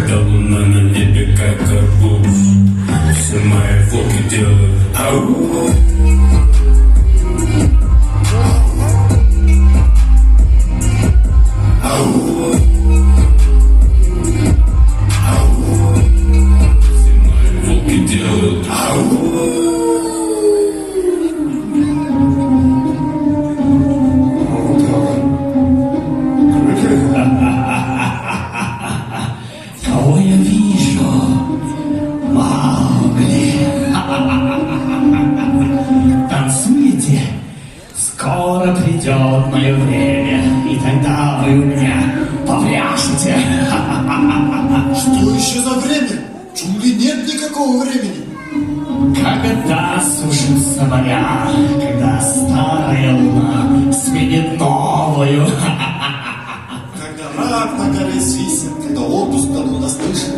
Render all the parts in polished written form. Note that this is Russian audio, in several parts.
когда луна на небе как арбуз. Все мои волки делают ау. Кого я вижу? Маугли. Танцуете? Скоро придет мое время, и тогда вы у меня попляшете. Что еще за время? В джунгли нет никакого времени. Когда сушится моря, когда старая луна сменит новую. Когда рак на горе свистнет, когда отпуск давно наслышан.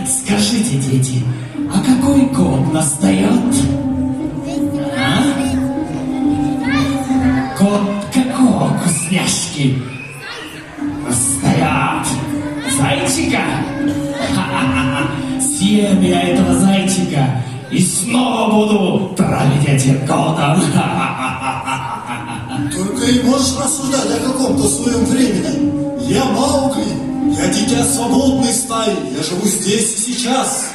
Скажите, дети, а какой год настает? А? Год какого вкусняшки? Настоят зайчика? Съем я этого зайчика и снова буду править этим годом. Только и можешь рассуждать о каком-то своем времени. Я Маугли, я дитя свободной стаи, я живу здесь и сейчас.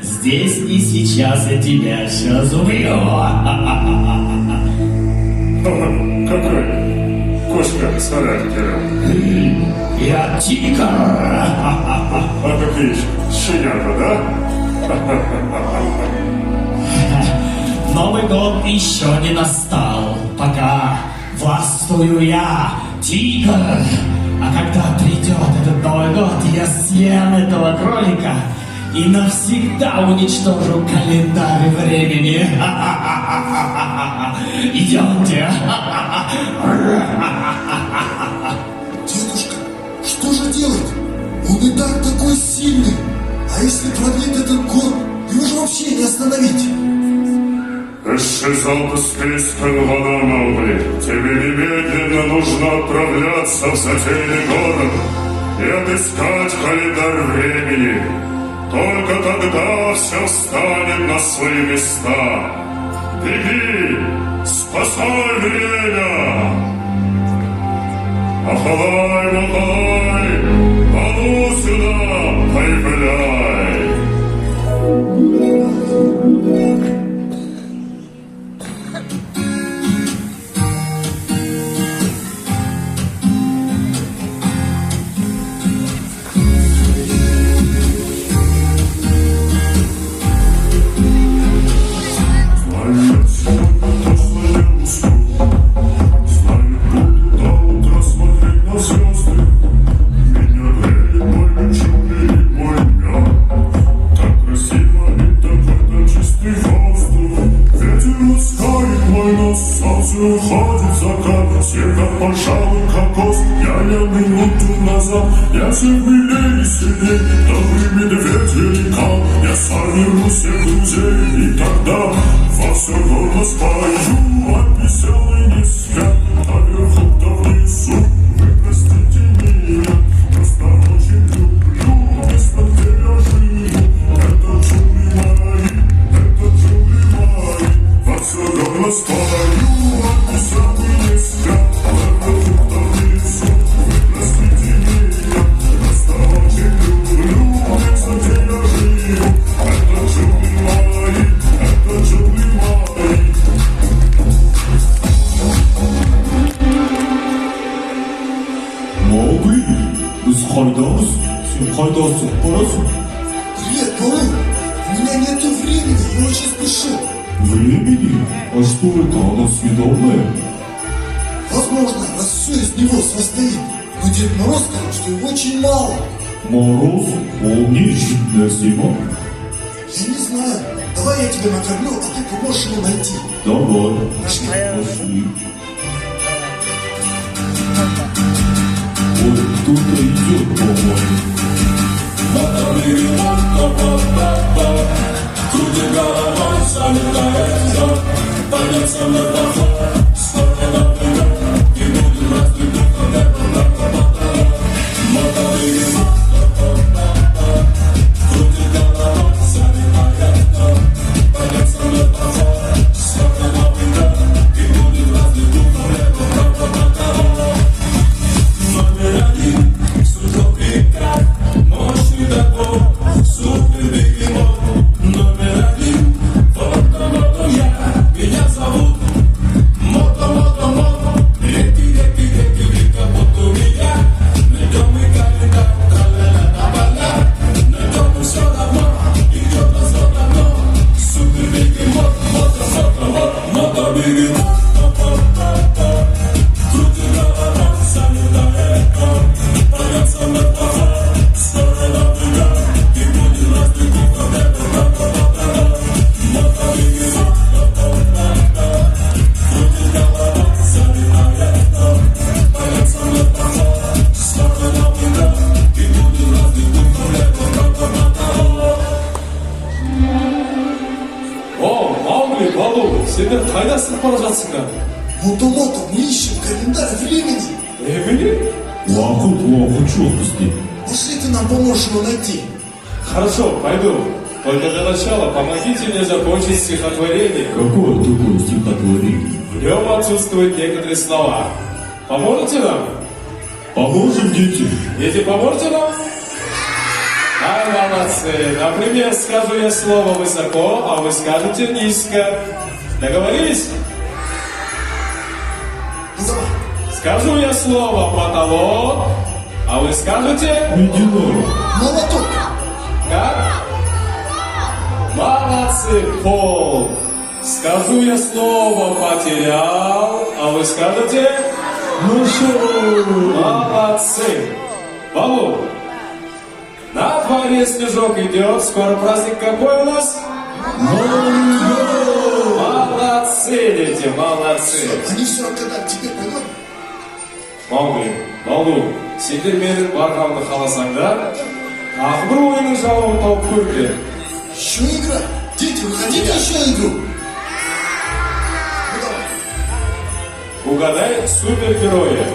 Здесь и сейчас я тебя сейчас убью. Какой? Кошка с характером. Я тигр. А какие щенята, да? Новый год еще не настал, пока властвую я, тигр. А когда придет этот Новый год, я съем этого кролика и навсегда уничтожу календарь времени. Идемте. Дедушка, что же делать? Он и так такой сильный. А если продлить этот год, его же вообще не остановить. Исчезал по списку вода, Маугли. Тебе немедленно нужно отправляться в затерянный город и отыскать календарь времени. Только тогда все встанет на свои места. Беги, спасай время! Ахалай, махалай, а ну сюда, появляй! Уходит закат, снега, пожалуй, кокос. Я минуту назад, я всех милей и сильней. Добрый медведь великан, я сам верну всех друзей. И тогда во все горло спою, от веселой не спят, а вверху-то внизу. Вы простите меня, просто очень люблю место, где я живу. Это джунгли мои, это джунгли мои. Во все горло спою. Маугли, хайдасың, парасың? Привет, Балу. У меня нету времени, я очень спешу. Времени? А что это, она съедобная? Возможно, раз все из него состоит. Но Дед Мороз сказал, что его очень мало. Мороз, полнейший для зима. Я не знаю. Давай я тебя накормлю, а ты поможешь его найти. Давай, Пошли. пошли. Ой, кто-то идет, по-моему. Крутит головой, залетает вперед, пойдется на поход, сколько напрямик, и будет разбит, когда бара жатсыңдар? Мото-мото, мы ищем календарь времени. Времени? Уақыт жоқ бізде. Пошли, ты нам поможешь его найти. Хорошо, пойду. Только для начала помогите мне закончить стихотворение. Какое такое стихотворение? В нем отсутствуют некоторые слова. Поможете нам? Поможем, дети? Дети, поможете нам? Ай, молодцы. Например, скажу я слово высоко, а вы скажете низко. Договорились? Ну давай. Скажу я слово потолок, а вы скажете Ледяной. Молоток. как? Молодцы, пол. Скажу я слово потерял, а вы скажете Нашел. молодцы. Балу. На дворе снежок идет, скоро праздник какой у нас? Молодцы, дети, молодцы. Они все отгадали, теперь пойдем. Маугли, Балу, сендер менің барғанымды қаласаңдар, тағы бір ойынның жауабын тауып көріңдер. Еще игра. Дети, вы хотите еще игру? Ну давай. Угадай супергероя.